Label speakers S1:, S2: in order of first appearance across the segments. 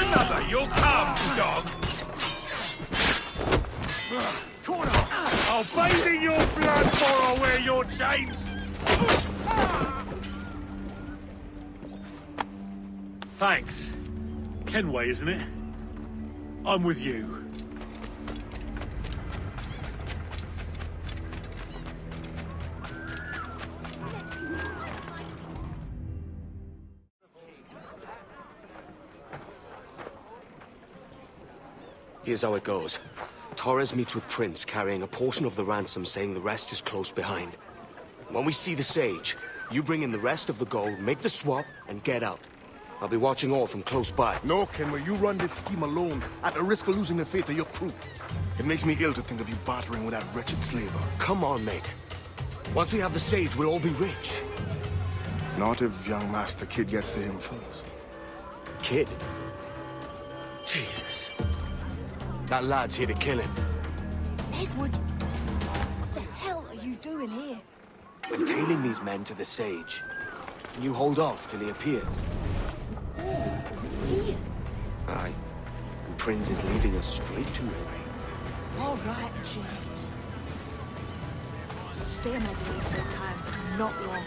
S1: another, you'll come, dog! I'll bathe in your blood before I wear your chains! Thanks. Kenway, isn't it? I'm with you.
S2: Here's how it goes. Torres meets with Prince, carrying a portion of the ransom, saying the rest is close behind. When we see the Sage, you bring in the rest of the gold, make the swap, and get out. I'll be watching all from close by.
S3: No, Kenway, you run this scheme alone, at the risk of losing the faith of your crew. It makes me ill to think of you bartering with that wretched slaver.
S2: Come on, mate. Once we have the Sage, we'll all be rich.
S3: Not if young Master Kid gets to him first.
S2: Kid? Jesus. That lad's here to kill him.
S4: Edward, what the hell are you doing here?
S2: We're tailing these men to the Sage. And you hold off till he appears.
S4: Here?
S2: Aye. And Prince is leading us straight to him.
S4: All right, Jesus. I'll stay on my way for a time, not long.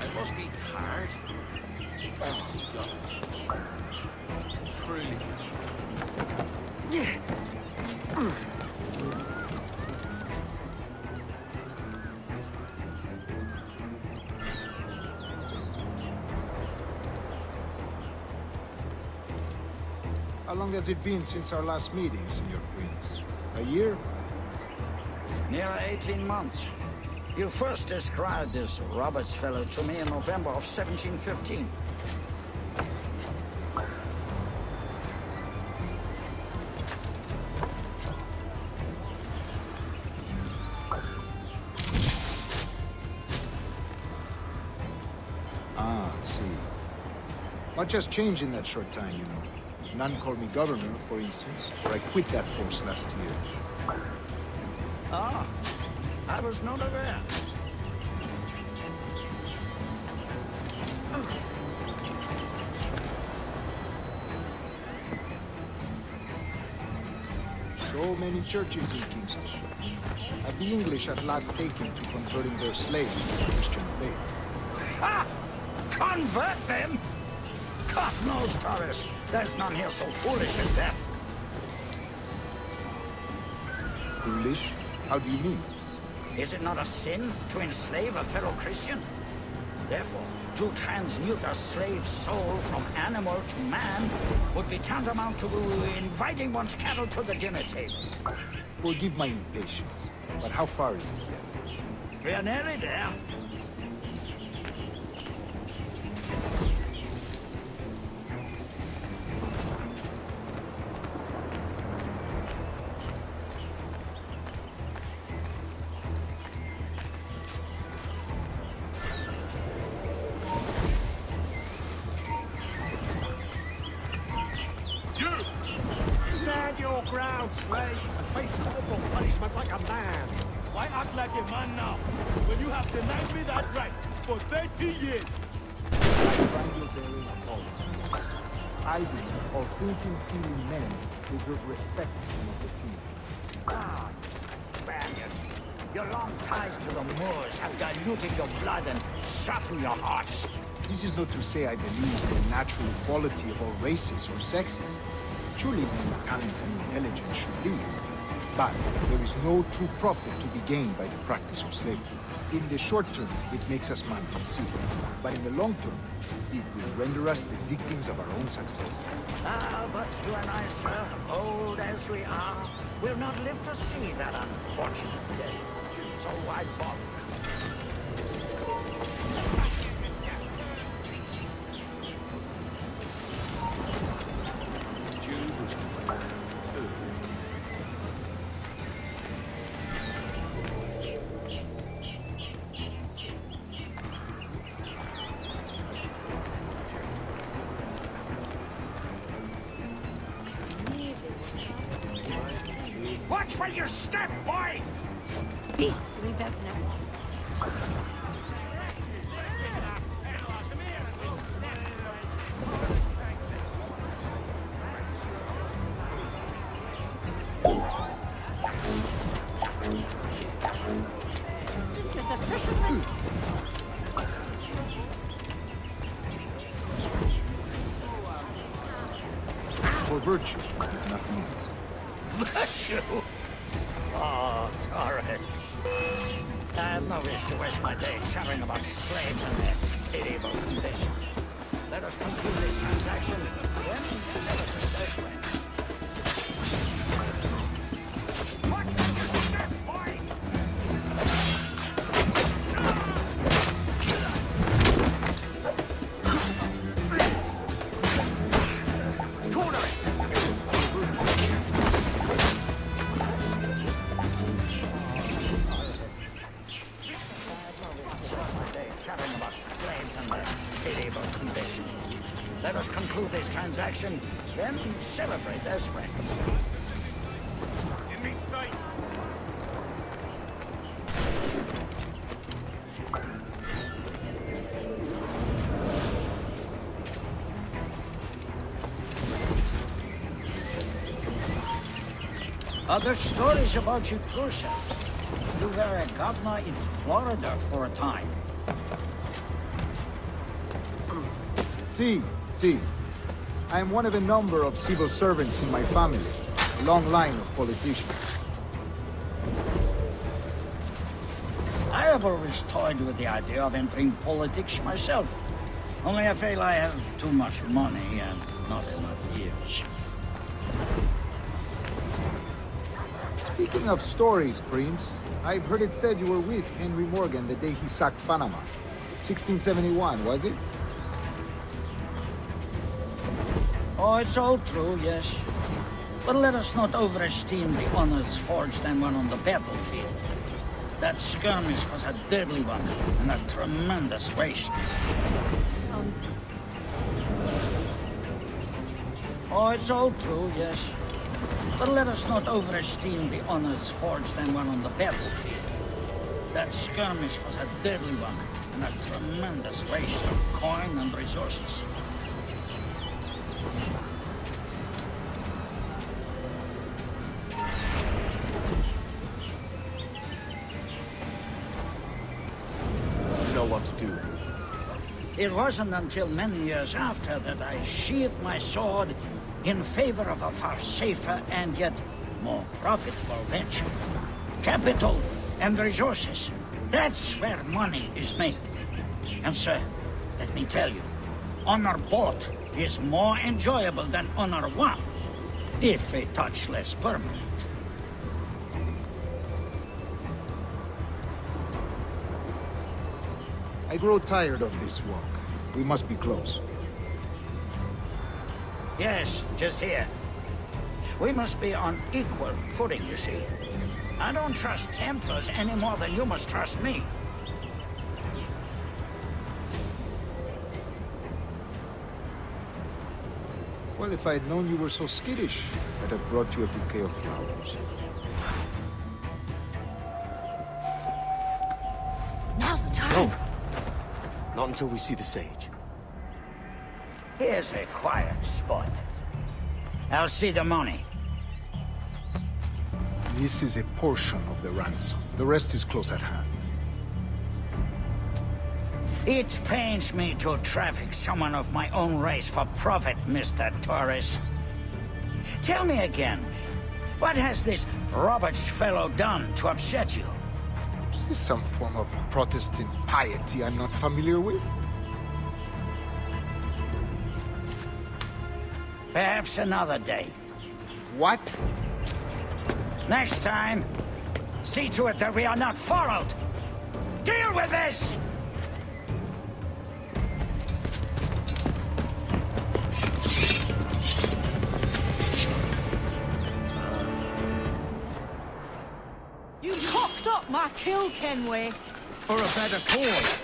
S1: It must be hard. What's he got? Tree.
S5: How long has it been since our last meeting, Senor Prince? A year?
S6: Near 18 months. You first described this Roberts fellow to me in November of 1715.
S5: Ah, I see. Much has changed in that short time, you know. None called me governor, for instance, for I quit that post last year.
S6: Ah, I was not aware.
S5: So many churches in Kingston. Have the English at last taken to converting their slaves to the Christian faith?
S6: Ha! Convert them? God knows, Torres. There's none here so foolish as that.
S5: Foolish? How do you mean?
S6: Is it not a sin to enslave a fellow Christian? Therefore, to transmute a slave soul from animal to man would be tantamount to inviting one's cattle to the dinner table.
S5: Forgive my impatience, but how far is it yet?
S6: We're nearly there.
S1: Stand your ground, slave, and face corporal punishment like a man. Why act like a man now, when you have denied me that right for 30 years?
S5: Idle or thinking feeling men deserve respect from the king.
S6: Ah, Spaniard. Your long ties to the Moors have diluted your blood and softened your hearts.
S5: This is not to say I believe in the natural equality of all races or sexes. Surely only talent and intelligence should lead. But there is no true profit to be gained by the practice of slavery. In the short term, it makes us man conceited. But in the long term, it will render us the victims of our own success.
S6: Ah, but you and I, sir, old as we are, will not live to see that unfortunate day. So why bother? Watch where you step, boy!
S4: Beastly business. Just a fisherman.
S5: For virtue, if nothing else.
S6: Virtue? Oh, Torres. I have no wish to waste my day chattering about slaves and their pitiable condition. Let us conclude this transaction, then celebrate elsewhere. What is that, boy? Let us conclude this transaction, then celebrate elsewhere.
S1: Give me sight.
S6: Other stories about you, Crusoe. You were a governor in Florida for a time.
S5: See, I am one of a number of civil servants in my family, a long line of politicians.
S6: I have always toyed with the idea of entering politics myself. Only I feel I have too much money and not enough years.
S5: Speaking of stories, Prince, I've heard it said you were with Henry Morgan the day he sacked Panama. 1671, was it?
S6: Oh, it's all true, yes. But let us not overesteem the honors forged and won on the battlefield. That skirmish was a deadly one, and a tremendous waste. Oh, it's all true, yes. But let us not overesteem the honors forged and won on the battlefield. That skirmish was a deadly one, and a tremendous waste of coin and resources.
S2: What to do.
S6: It wasn't until many years after that I sheathed my sword in favor of a far safer and yet more profitable venture. Capital and resources. That's where money is made. And sir, let me tell you, honor bought is more enjoyable than honor won, if a touch less permanent.
S5: I grow tired of this walk. We must be close.
S6: Yes, just here. We must be on equal footing, you see. I don't trust Templars any more than you must trust me.
S5: Well, if I'd known you were so skittish, I'd have brought you a bouquet of flowers.
S4: Now's the time.
S2: No. Not until we see the sage.
S6: Here's a quiet spot. I'll see the money.
S5: This is a portion of the ransom. The rest is close at hand.
S6: It pains me to traffic someone of my own race for profit, Mr. Torres. Tell me again, what has this Roberts fellow done to upset you?
S5: Is this some form of Protestant piety I'm not familiar with?
S6: Perhaps another day.
S5: What?
S6: Next time, see to it that we are not followed. Deal with this!
S4: You cocked up my kill, Kenway.
S1: For a better cause.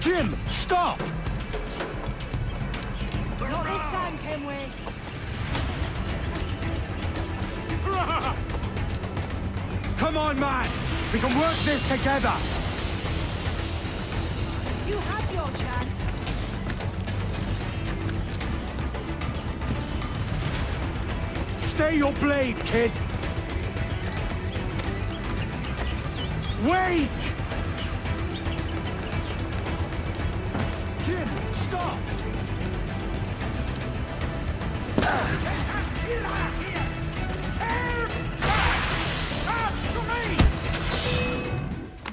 S1: Jim, stop!
S4: Not this time, Kenway.
S1: Come on, man! We can work this together!
S4: You had your chance.
S1: Stay your blade, kid! Wait! Jim, stop!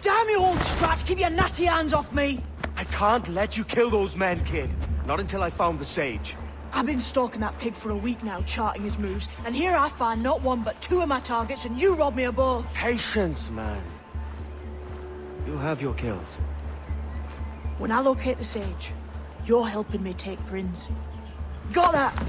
S4: Damn you, old scratch! Keep your natty hands off me!
S2: I can't let you kill those men, kid. Not until I found the sage.
S4: I've been stalking that pig for a week now, charting his moves, and here I find not one but two of my targets, and you rob me of both.
S2: Patience, man. You'll have your kills.
S4: When I locate the sage, you're helping me take Prince. Got that?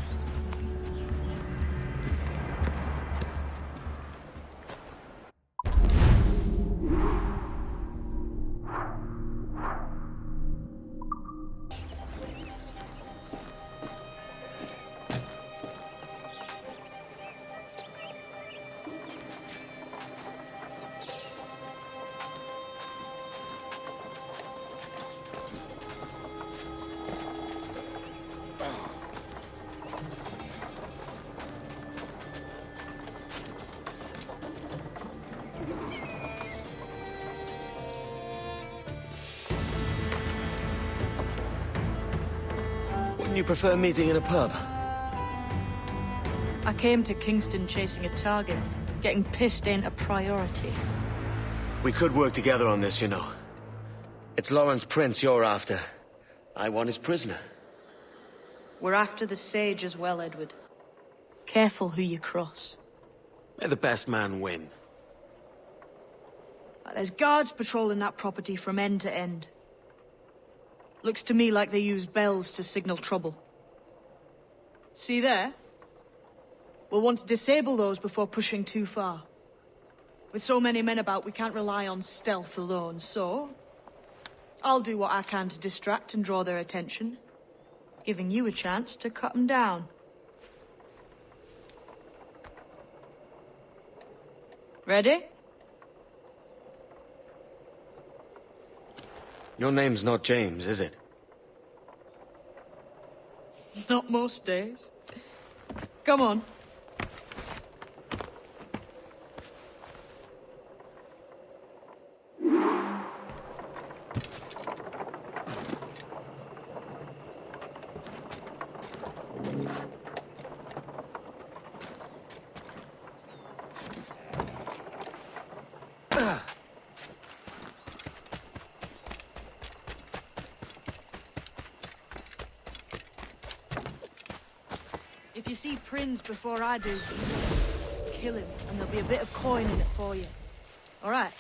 S2: Wouldn't you prefer meeting in a pub?
S4: I came to Kingston chasing a target. Getting pissed ain't a priority.
S2: We could work together on this, you know. It's Lawrence Prince you're after. I want his prisoner.
S4: We're after the sage as well, Edward. Careful who you cross.
S2: May the best man win.
S4: There's guards patrolling that property from end to end. Looks to me like they use bells to signal trouble. See there? We'll want to disable those before pushing too far. With so many men about, we can't rely on stealth alone, so... I'll do what I can to distract and draw their attention, giving you a chance to cut them down. Ready?
S2: Your name's not James, is it?
S4: Not most days. Come on. If you see Prince before I do, kill him, and there'll be a bit of coin in it for you. All right?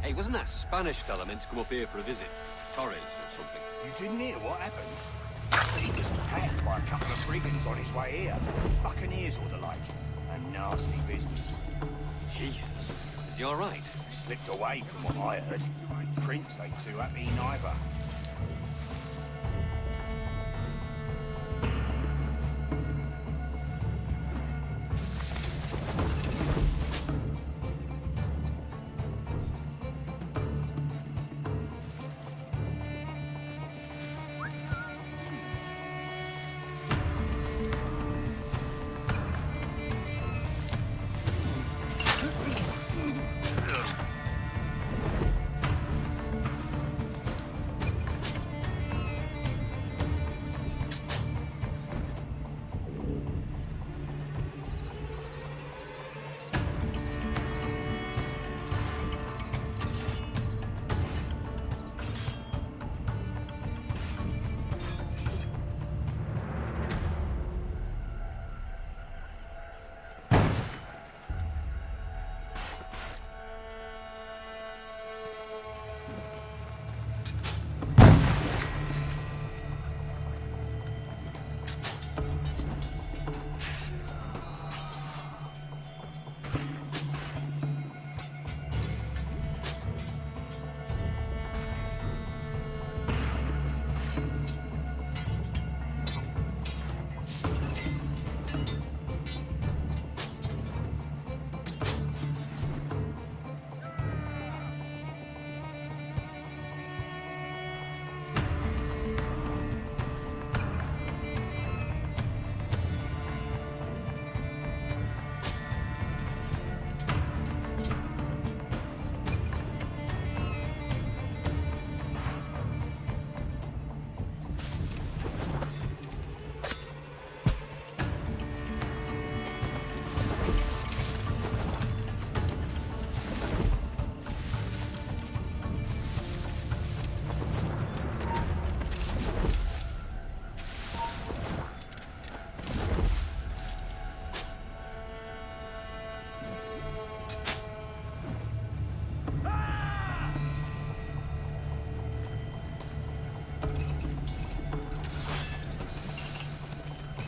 S7: Hey, wasn't that Spanish fella meant to come up here for a visit? Torres or something?
S8: You didn't hear what happened? He was attacked by a couple of brigands on his way here. Buccaneers or the like. A nasty business.
S7: Jesus. Is he alright?
S8: Slipped away from what I heard. Prince ain't too happy neither.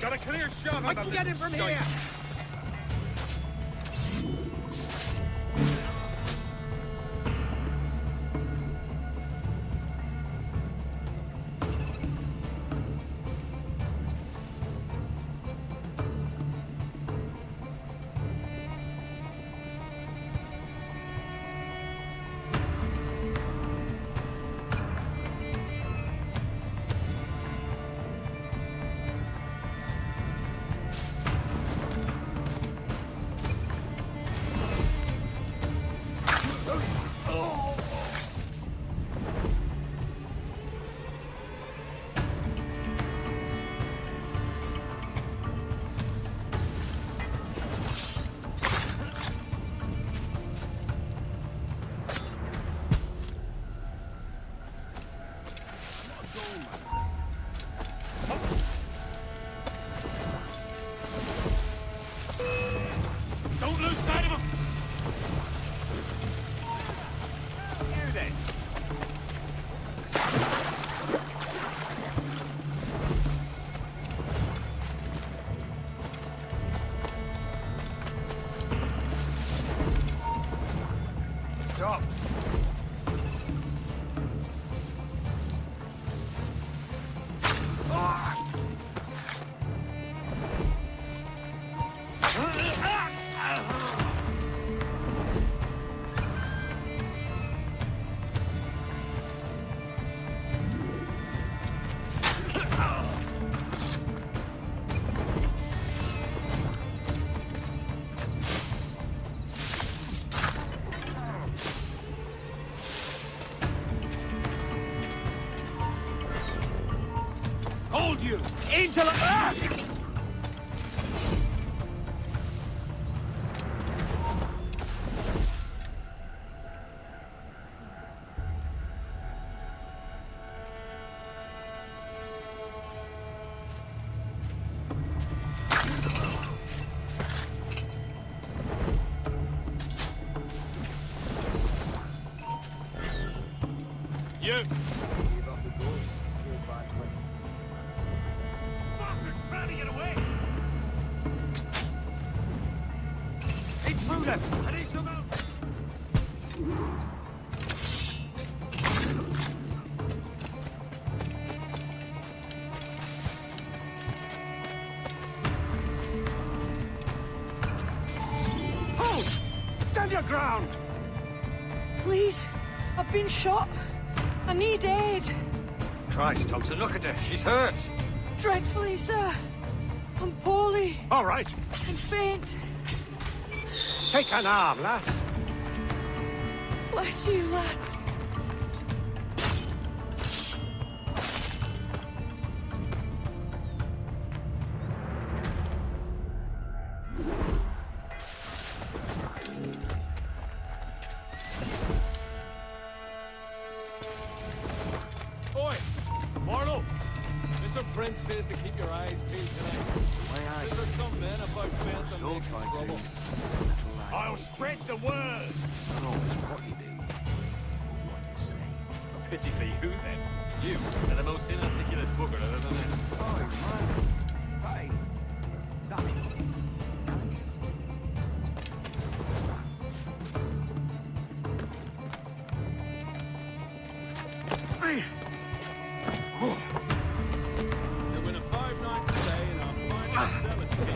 S1: Got a clear shot on the... get him from here! Don't lose sight of him! You then. Stop. Hold you! Into the... You! Trying to get away! Intruder! I need some help! Hold! Stand your ground!
S4: Please, I've been shot. I need aid.
S7: Christ, Thompson, look at her. She's hurt.
S4: Dreadfully, sir. I'm poorly
S1: All right,
S4: and faint.
S1: take an arm, lass.
S4: Bless you, lads.
S1: Oi, Marlow. Mr. Prince says to keep your eyes peeled tonight. There's some men about bent and making trouble. I'll spread the word.
S7: Pity for you, then. You are the most inarticulate bugger I've ever met.
S1: You're in a 5-night stay in our fine cemetery.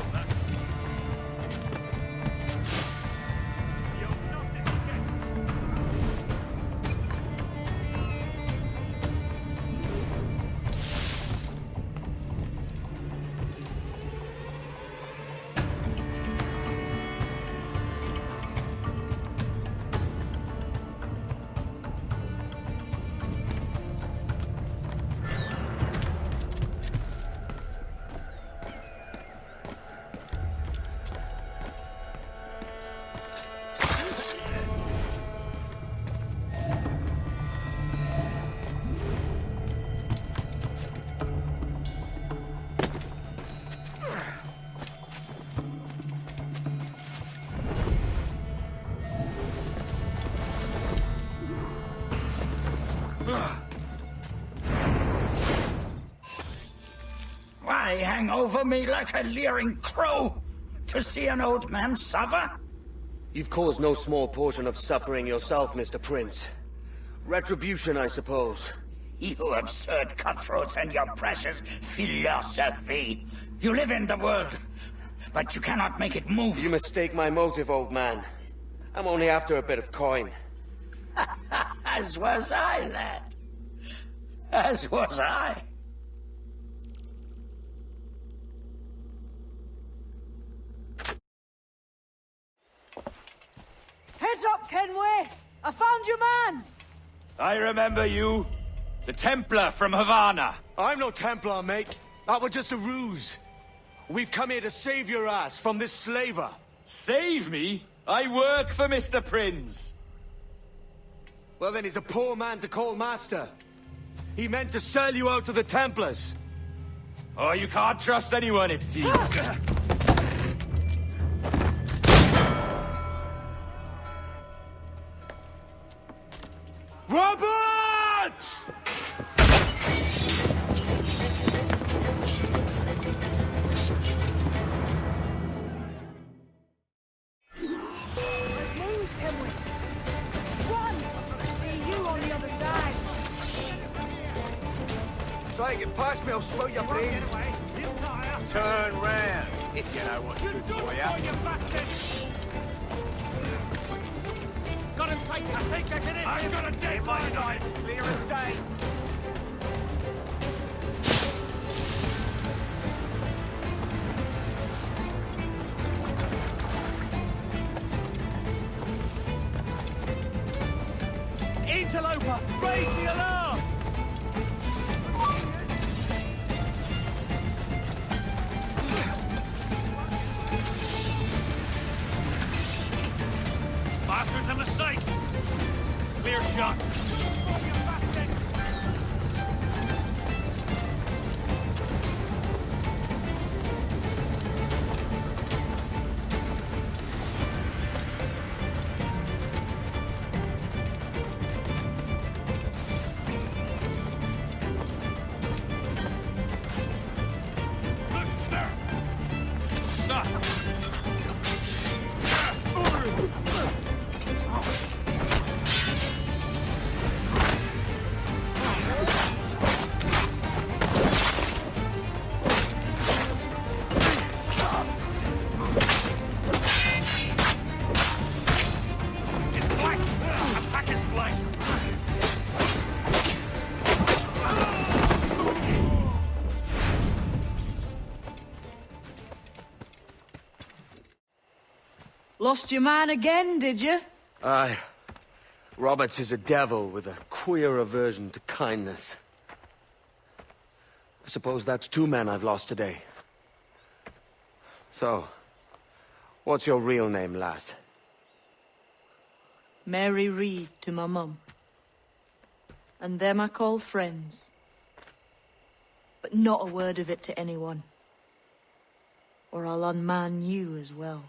S6: Why, eye hang over me like a leering crow to see an old man suffer?
S2: You've caused no small portion of suffering yourself, Mr. Prince. Retribution, I suppose.
S6: You absurd cutthroats and your precious philosophy. You live in the world, but you cannot make it move.
S2: You mistake my motive, old man. I'm only after a bit of coin.
S6: As was I, lad. As was I.
S4: Heads up, Kenway! I found your man!
S7: I remember you. The Templar from Havana.
S2: I'm no Templar, mate. That was just a ruse. We've come here to save your ass from this slaver.
S7: Save me? I work for Mr. Prince.
S2: Well, then he's a poor man to call master. He meant to sell you out to the Templars.
S7: Oh, you can't trust anyone, it seems.
S2: Roberts!
S4: Move, Kenway! Run! See you on the other side!
S3: Try to get past me, I'll spoil your brains.
S8: Turn round, if you know what's good for you.
S1: Got him tight. I think I can hit him. I've got a dead
S8: My side's clear as day.
S1: Interloper, raise the alarm! Bastards in the sight! Clear shot.
S4: Lost your man again, did you?
S2: Aye. Roberts is a devil with a queer aversion to kindness. I suppose that's 2 men I've lost today. So, what's your real name, lass?
S4: Mary Reed to my mum. And them I call friends. But not a word of it to anyone. Or I'll unman you as well.